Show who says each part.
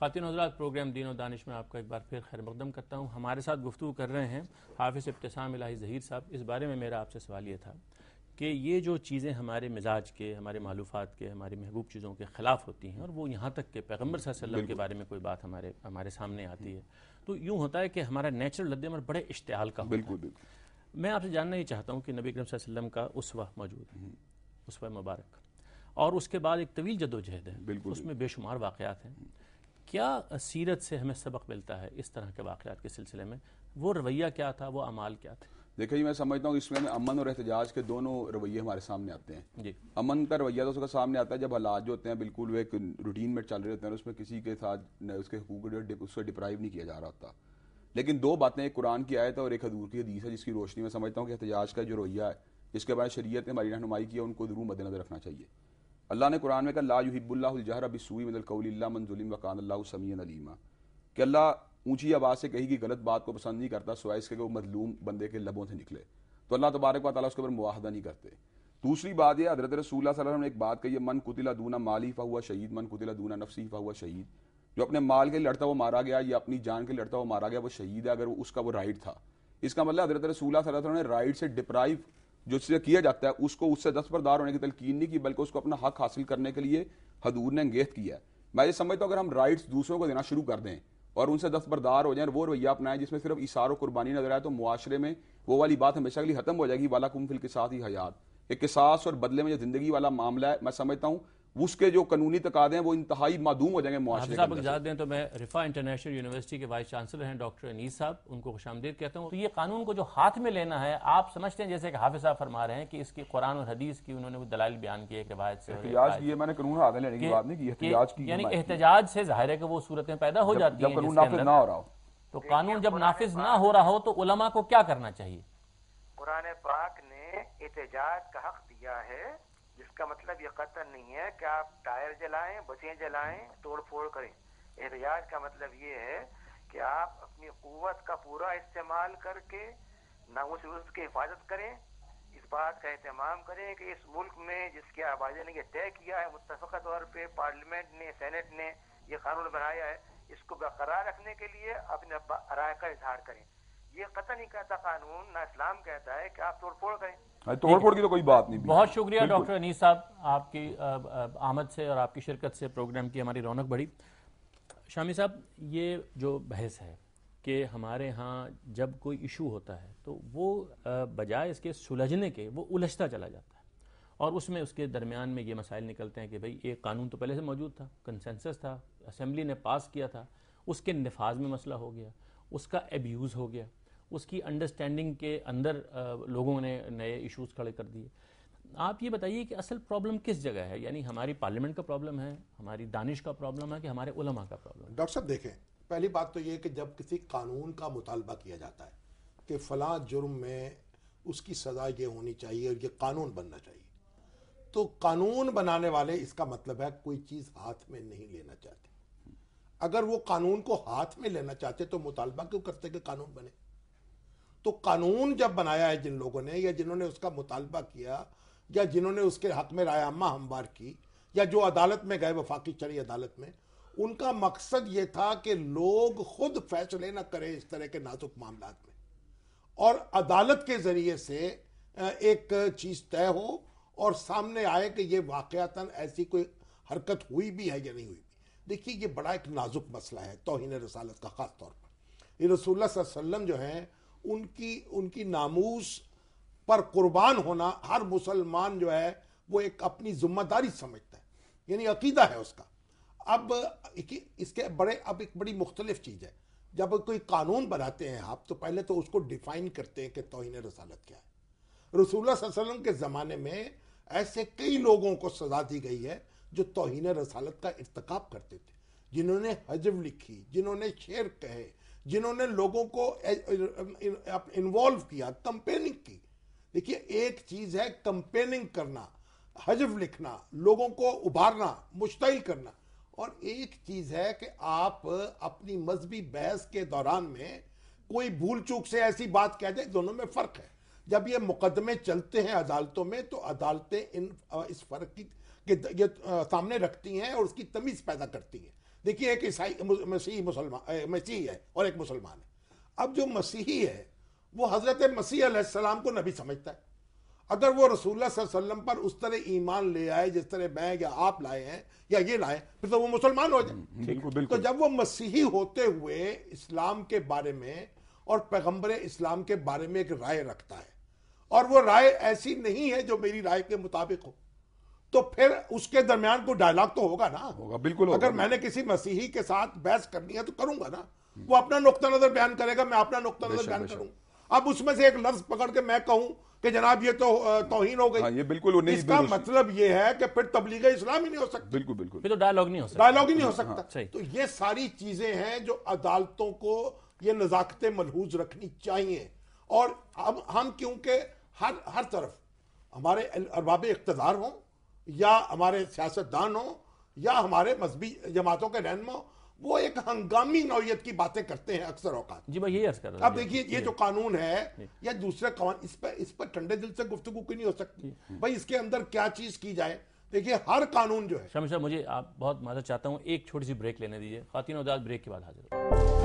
Speaker 1: خواتین و حضرات، پروگرام دین و دانش میں آپ کا ایک بار پھر خیر مقدم کرتا ہوں. ہمارے ساتھ گفتگو کر رہے ہیں حافظ ابتسام الہی ظہیر صاحب. اس بارے میں میرا آپ سے سوال یہ تھا کہ یہ جو چیزیں ہمارے مزاج کے، ہمارے مالوفات کے، ہماری محبوب چیزوں کے خلاف ہوتی ہیں، اور وہ یہاں تک کہ پیغمبر صلی اللہ علیہ وسلم کے بارے میں کوئی بات ہمارے سامنے آتی ہے، تو یوں ہوتا ہے کہ ہمارا نیچرل رد عمل بڑے اشتعال کا ہوتا ہے.
Speaker 2: بالکل.
Speaker 1: میں آپ سے جاننا یہ چاہتا ہوں کہ نبی کریم صلی اللہ علیہ وسلم کا اسوہ موجود ہے، اسوہ مبارک، اور اس کے بعد ایک طویل جدوجہد ہے، اس میں بے شمار واقعات ہیں. کیا سیرت سے ہمیں سبق ملتا ہے اس طرح کے واقعات کے سلسلے میں؟ وہ رویہ کیا تھا، وہ اعمال کیا تھے؟
Speaker 2: دیکھیں، میں سمجھتا ہوں اس میں امن اور احتجاج کے دونوں رویے ہمارے سامنے آتے ہیں.
Speaker 1: جی.
Speaker 2: امن کا رویہ تو اس کا سامنے آتا ہے جب حالات جو ہوتے ہیں بالکل وہ ایک روٹین میں چل رہے ہوتے ہیں، اس میں کسی کے ساتھ اس کے حقوق اس سے ڈپرائیو نہیں کیا جا رہا ہوتا. لیکن دو باتیں، ایک قرآن کی آیت ہے اور ایک حضور کی حدیث ہے، جس کی روشنی میں سمجھتا ہوں کہ احتجاج کا جو رویہ ہے، جس کے بارے میں شریعت نے ہماری رہنمائی کی ہے، ان کو ضرور مد نظر رکھنا چاہیے. اللہ نے قرآن میں کہا لا یحب اللہ الجہر بالسوء من القول الا من ظلم وکان اللہ سمیعا علیما، کہ اللہ اونچی آواز سے کہی گئی غلط بات کو پسند نہیں کرتا سوائے اس کے کہ وہ مظلوم بندے کے لبوں سے نکلے. تو اللہ تبارک و تعالیٰ اس کے اوپر معاہدہ نہیں کرتے. دوسری بات یہ، حضرت رسول اللہ صلی اللہ علیہ وسلم نے ایک بات کہی ہے، من قتل دون مالی فہو شہید، من قتل دون نفسی فہو شہید. جو اپنے مال کے لیے لڑتا وہ مارا گیا، یا اپنی جان کے لیے لڑتا وہ مارا گیا، وہ شہید ہے اگر اس کا وہ رائٹ تھا. اس کا مطلب حضرت رسول اللہ صلی اللہ علیہ وسلم نے رائٹ سے ڈپرائیو جو سے کیا جاتا ہے اس سے دستبردار ہونے کی تلقین نہیں کی، بلکہ اس کو اپنا حق حاصل کرنے کے لیے حضور نے انگیخت کیا ہے. میں یہ سمجھتا ہوں اگر ہم رائٹس دوسروں کو دینا شروع کر دیں اور ان سے دستبردار ہو جائیں اور وہ رویہ اپنائیں جس میں صرف ایثار و قربانی نظر آئے، تو معاشرے میں وہ والی بات ہمیشہ کے لیے ختم ہو جائے گی. وَلَكُمْ فِي الْقِصَاصِ حیات، ایک قصاص اور بدلے میں جو زندگی والا معاملہ ہے، میں سمجھتا ہوں اس کے جو قانونی تقاضے ہیں وہ انتہائی معدوم ہو جائیں گے معاشرے کے
Speaker 1: صاحب
Speaker 2: اندر.
Speaker 1: اجازت دیں تو میں رفا انٹرنیشنل یونیورسٹی کے وائس چانسلر ہیں ڈاکٹر انیس صاحب، ان کو خوش آمدید کہتا ہوں. تو یہ قانون کو جو ہاتھ میں لینا ہے، آپ سمجھتے ہیں جیسے کہ حافظ صاحب فرما رہے ہیں کہ اس کی قرآن اور حدیث کی انہوں نے وہ دلائل بیان کی، ایک روایت سے
Speaker 2: احتجاج کی ہے، میں نے قانون ہاتھ میں لینے کی بات نہیں کی، احتجاج کی،
Speaker 1: یعنی احتجاج سے ظاہر ہے کہ وہ صورتیں پیدا ہو جاتی ہیں
Speaker 2: جب قانون نافذ نہ ہو رہا ہو.
Speaker 1: تو قانون جب نافذ نہ ہو رہا ہو تو علماء کو کیا کرنا چاہیے؟
Speaker 3: قرآن پاک نے احتجاج کا حق دیا ہے، جس کا مطلب یہ قطعا نہیں ہے کہ آپ ٹائر جلائیں، بسیں جلائیں، توڑ پھوڑ کریں. احتجاج کا مطلب یہ ہے کہ آپ اپنی قوت کا پورا استعمال کر کے ناموس کی حفاظت کریں، اس بات کا اہتمام کریں کہ اس ملک میں جس کی آبادی نے یہ طے کیا ہے متفقہ طور پہ، پارلیمنٹ نے، سینٹ نے یہ قانون بنایا ہے، اس کو برقرار رکھنے کے لیے اپنے رائے کا اظہار کریں. یہ قطع نہیں کہتا قانون، نہ اسلام کہتا ہے کہ آپ توڑ پھوڑ کریں.
Speaker 2: توڑ پھوڑ کی تو کوئی بات نہیں.
Speaker 1: بہت شکریہ ڈاکٹر انیس صاحب، آپ کی آمد سے اور آپ کی شرکت سے پروگرام کی ہماری رونق بڑھی. شامی صاحب، یہ جو بحث ہے کہ ہمارے ہاں جب کوئی ایشو ہوتا ہے تو وہ بجائے اس کے سلجھنے کے وہ الجھتا چلا جاتا ہے، اور اس میں اس کے درمیان میں یہ مسائل نکلتے ہیں کہ بھئی ایک قانون تو پہلے سے موجود تھا، کنسنسس تھا، اسمبلی نے پاس کیا تھا، اس کے نفاذ میں مسئلہ ہو گیا، اس کا ایبیوز ہو گیا، اس کی انڈرسٹینڈنگ کے اندر لوگوں نے نئے ایشوز کھڑے کر دیے. آپ یہ بتائیے کہ اصل پرابلم کس جگہ ہے؟ یعنی ہماری پارلیمنٹ کا پرابلم ہے، ہماری دانش کا پرابلم ہے، کہ ہمارے علماء کا پرابلم ہے؟
Speaker 4: ڈاکٹر صاحب دیکھیں، پہلی بات تو یہ کہ جب کسی قانون کا مطالبہ کیا جاتا ہے کہ فلاں جرم میں اس کی سزا یہ ہونی چاہیے اور یہ قانون بننا چاہیے، تو قانون بنانے والے اس کا مطلب ہے کوئی چیز ہاتھ میں نہیں لینا چاہتے. اگر وہ قانون کو ہاتھ میں لینا چاہتے تو مطالبہ کیوں کرتے کہ قانون بنے؟ تو قانون جب بنایا ہے جن لوگوں نے، یا جنہوں نے اس کا مطالبہ کیا، یا جنہوں نے اس کے حق میں رائے عامہ ہموار کی، یا جو عدالت میں گئے وفاقی شرعی عدالت میں، ان کا مقصد یہ تھا کہ لوگ خود فیصلے نہ کریں اس طرح کے نازک معاملات میں، اور عدالت کے ذریعے سے ایک چیز طے ہو اور سامنے آئے کہ یہ واقعتاً ایسی کوئی حرکت ہوئی بھی ہے یا نہیں ہوئی بھی. دیکھیے، یہ بڑا ایک نازک مسئلہ ہے توہین رسالت کا، خاص طور پر یہ رسول اللہ صلی اللہ علیہ وسلم جو ہیں ان کی ناموس پر قربان ہونا ہر مسلمان جو ہے وہ ایک اپنی ذمہ داری سمجھتا ہے، یعنی عقیدہ ہے اس کا. اب اس کے ایک بڑی مختلف چیز ہے. جب کوئی قانون بناتے ہیں آپ تو پہلے تو اس کو ڈیفائن کرتے ہیں کہ توہین رسالت کیا ہے. رسول اللہ صلی اللہ علیہ وسلم کے زمانے میں ایسے کئی لوگوں کو سزا دی گئی ہے جو توہین رسالت کا ارتکاب کرتے تھے، جنہوں نے حجب لکھی، جنہوں نے شعر کہے، جنہوں نے لوگوں کو انوالو کیا، کمپیننگ کی. دیکھیے، ایک چیز ہے کمپیننگ کرنا، حجب لکھنا، لوگوں کو ابھارنا، مشتعل کرنا، اور ایک چیز ہے کہ آپ اپنی مذہبی بحث کے دوران میں کوئی بھول چوک سے ایسی بات کہہ دیں. دونوں میں فرق ہے. جب یہ مقدمے چلتے ہیں عدالتوں میں تو عدالتیں اس فرق کی یہ سامنے رکھتی ہیں اور اس کی تمیز پیدا کرتی ہیں. دیکھیے ایک عیسائی مسیحی ہے اور ایک مسلمان ہے. اب جو مسیحی ہے وہ حضرت مسیح علیہ السلام کو نبی سمجھتا ہے. اگر وہ رسول اللہ صلی اللہ علیہ وسلم پر اس طرح ایمان لے آئے جس طرح میں یا آپ لائے ہیں یا یہ لائے, پھر تو وہ مسلمان ہو جائے. تو جب وہ مسیحی ہوتے ہوئے اسلام کے بارے میں اور پیغمبر اسلام کے بارے میں ایک رائے رکھتا ہے اور وہ رائے ایسی نہیں ہے جو میری رائے کے مطابق ہو, تو پھر اس کے درمیان کوئی ڈائلاگ تو ہوگا نا.
Speaker 2: بالکل.
Speaker 4: اگر میں نے کسی مسیحی کے ساتھ بحث کرنی ہے تو کروں گا نا. وہ اپنا نقطہ نظر بیان کرے گا, میں اپنا نقطہ نظر بیان کروں. اب اس میں سے ایک لفظ پکڑ کے میں کہوں کہ جناب یہ تو توہین ہو گئی,
Speaker 2: یہ بالکل
Speaker 4: اس کا مطلب یہ ہے کہ پھر تبلیغ اسلام ہی نہیں ہو سکتا.
Speaker 2: بالکل بالکل.
Speaker 1: پھر تو ڈائلاگ نہیں ہو سکتا.
Speaker 4: ڈائلاگ ہی نہیں ہو سکتا. تو یہ ساری چیزیں ہیں جو عدالتوں کو یہ نزاکتیں ملحوظ رکھنی چاہیے. اور ہم کیونکہ ہر طرف ہمارے ارباب اقتدار ہوں یا ہمارے سیاستدان ہوں یا ہمارے مذہبی جماعتوں کے رہنما, وہ ایک ہنگامی نوعیت کی باتیں کرتے ہیں اکثر اوقات.
Speaker 1: جی میں یہی عرض کر رہا ہوں.
Speaker 4: اب دیکھیے یہ جو قانون ہے یا دوسرے قوانین, اس پر ٹھنڈے دل سے گفتگو کی نہیں ہو سکتی بھائی اس کے اندر کیا چیز کی جائے. دیکھیے ہر قانون جو ہے.
Speaker 1: شامی صاحب مجھے آپ بہت معذرت چاہتا ہوں, ایک چھوٹی سی بریک لینے دیجیے. خواتین و حضرات بریک کے بعد حاضر.